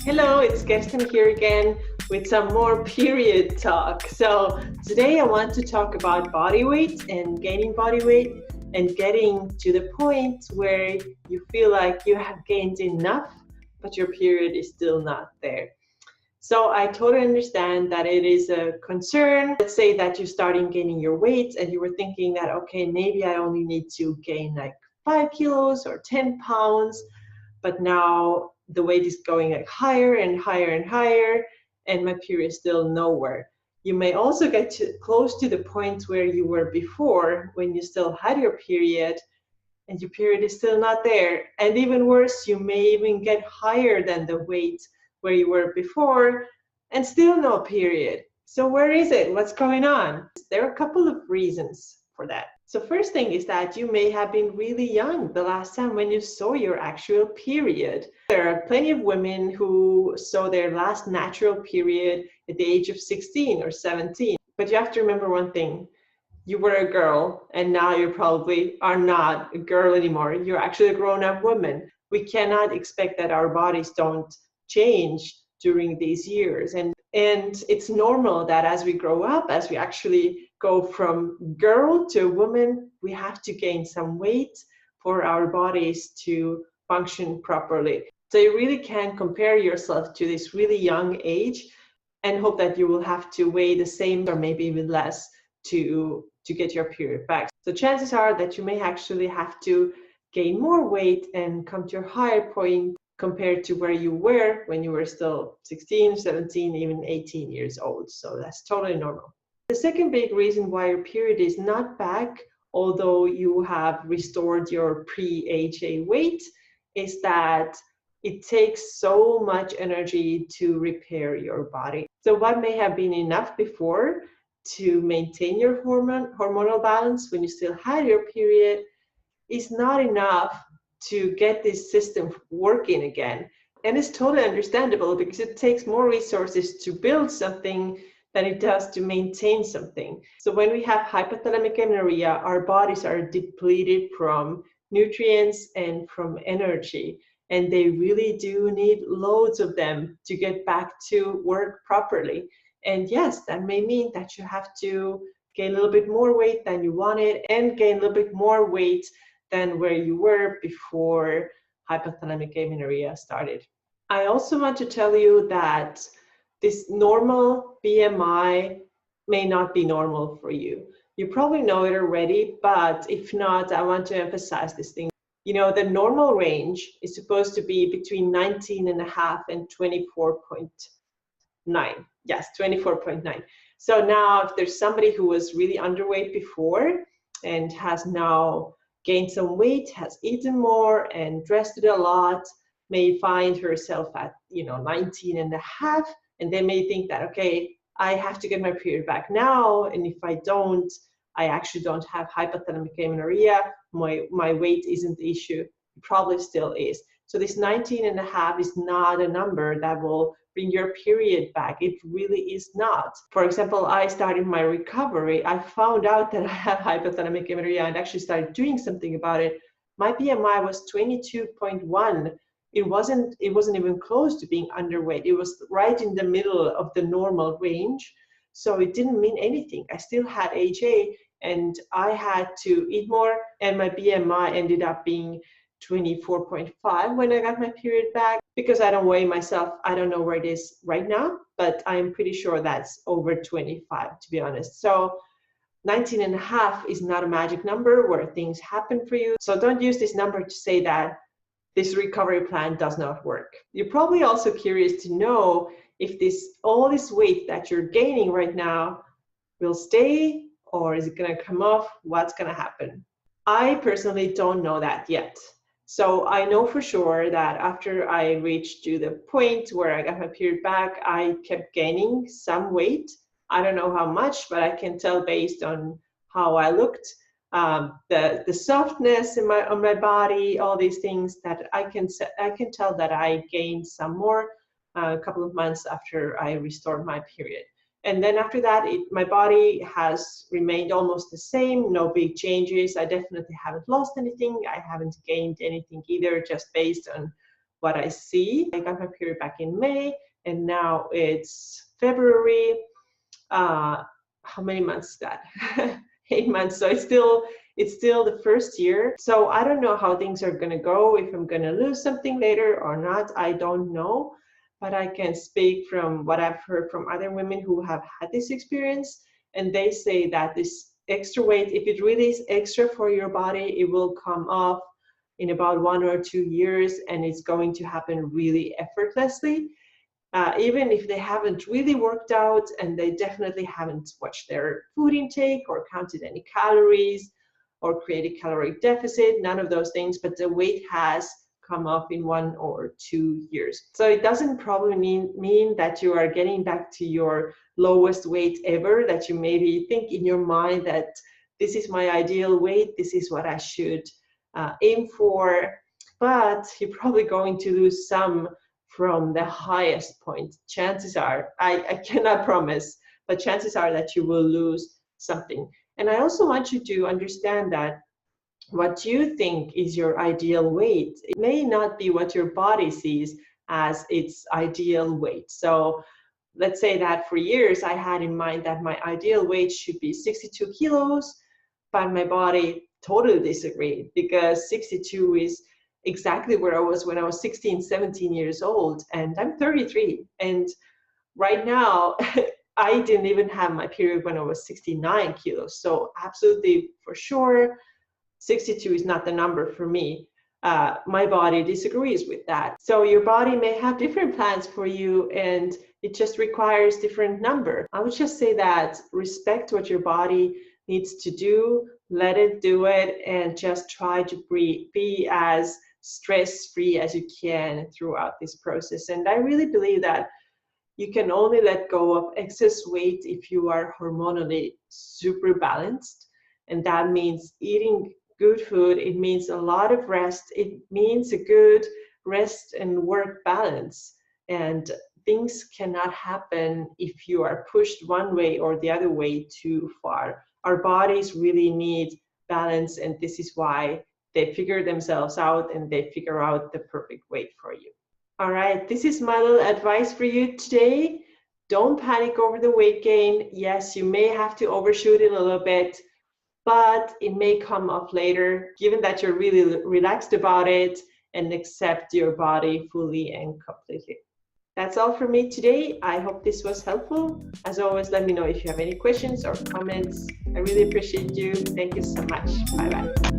Hello, it's Kirsten here again with some more period talk. So today I want to talk about body weight and gaining body weight and getting to the point where you feel like you have gained enough, but your period is still not there. So I totally understand that it is a concern. Let's say that you're starting gaining your weight and you were thinking that, okay, maybe I only need to gain like 5 kilos or 10 pounds, but now the weight is going like higher and higher and higher, and my period is still nowhere. You may also get close to the point where you were before when you still had your period, and your period is still not there. And even worse, you may even get higher than the weight where you were before and still no period. So where is it? What's going on? There are a couple of reasons for that. So first thing is that you may have been really young the last time when you saw your actual period. There are plenty of women who saw their last natural period at the age of 16 or 17. But you have to remember one thing. You were a girl and now you probably are not a girl anymore. You're actually a grown-up woman. We cannot expect that our bodies don't change during these years. And it's normal that as we grow up, as we actually go from girl to woman, we have to gain some weight for our bodies to function properly. So you really can't compare yourself to this really young age and hope that you will have to weigh the same or maybe even less to get your period back. So chances are that you may actually have to gain more weight and come to a higher point compared to where you were when you were still 16, 17, even 18 years old. So that's totally normal. The second big reason why your period is not back, although you have restored your pre-HA weight, is that it takes so much energy to repair your body. So what may have been enough before to maintain your hormonal balance when you still had your period is not enough to get this system working again. And it's totally understandable because it takes more resources to build something than it does to maintain something. So when we have hypothalamic amenorrhea, our bodies are depleted from nutrients and from energy. And they really do need loads of them to get back to work properly. And yes, that may mean that you have to gain a little bit more weight than you wanted and gain a little bit more weight than where you were before hypothalamic amenorrhea started. I also want to tell you that this normal BMI may not be normal for you. You probably know it already, but if not, I want to emphasize this thing. You know, the normal range is supposed to be between 19.5 and 24.9. Yes, 24.9. So now if there's somebody who was really underweight before and has now gained some weight, has eaten more and dressed it a lot, may find herself at 19.5, and they may think that, okay, I have to get my period back now, and if I don't, I actually don't have hypothalamic amenorrhea, my weight isn't the issue. It probably still is. So this 19.5 is not a number that will bring your period back. It really is not. For example, I started my recovery. I found out that I have hypothalamic amenorrhea and actually started doing something about it. My BMI was 22.1. It wasn't even close to being underweight. It was right in the middle of the normal range. So it didn't mean anything. I still had HA and I had to eat more, and my BMI ended up being 24.5 when I got my period back. Because I don't weigh myself, I don't know where it is right now, but I'm pretty sure that's over 25, to be honest. So 19.5 is not a magic number where things happen for you. So don't use this number to say that this recovery plan does not work. You're probably also curious to know if all this weight that you're gaining right now will stay, or is it going to come off? What's going to happen? I personally don't know that yet. So I know for sure that after I reached to the point where I got my period back, I kept gaining some weight. I don't know how much, but I can tell based on how I looked, the softness on my body, all these things, that I can tell that I gained some more a couple of months after I restored my period. And then after that, my body has remained almost the same, no big changes. I definitely haven't lost anything. I haven't gained anything either, just based on what I see. I got my period back in May, and now it's February. How many months is that? 8 months. So it's still the first year. So I don't know how things are going to go, if I'm going to lose something later or not. I don't know. But I can speak from what I've heard from other women who have had this experience. And they say that this extra weight, if it really is extra for your body, it will come off in about 1 or 2 years, and it's going to happen really effortlessly. Even if they haven't really worked out, and they definitely haven't watched their food intake or counted any calories or created caloric deficit, none of those things, but the weight has come off in 1 or 2 years. So it doesn't probably mean that you are getting back to your lowest weight ever, that you maybe think in your mind that this is my ideal weight, this is what I should aim for, but you're probably going to lose some from the highest point. Chances are, I cannot promise, but chances are that you will lose something. And I also want you to understand that what you think is your ideal weight, it may not be what your body sees as its ideal weight. So let's say that for years I had in mind that my ideal weight should be 62 kilos, but my body totally disagreed, because 62 is exactly where I was when I was 16, 17 years old, and I'm 33. And right now, I didn't even have my period when I was 69 kilos. So absolutely, for sure, 62 is not the number for me. My body disagrees with that. So your body may have different plans for you, and it just requires different number. I would just say that respect what your body needs to do, let it do it, and just try to be as stress-free as you can throughout this process. And I really believe that you can only let go of excess weight if you are hormonally super balanced. And that means eating good food. It means a lot of rest. It means a good rest and work balance. And things cannot happen if you are pushed one way or the other way too far. Our bodies really need balance, and this is why they figure themselves out and they figure out the perfect weight for you. All right, this is my little advice for you today. Don't panic over the weight gain. Yes, you may have to overshoot it a little bit, but it may come up later, given that you're really relaxed about it and accept your body fully and completely. That's all for me today. I hope this was helpful. As always, let me know if you have any questions or comments. I really appreciate you. Thank you so much. Bye-bye.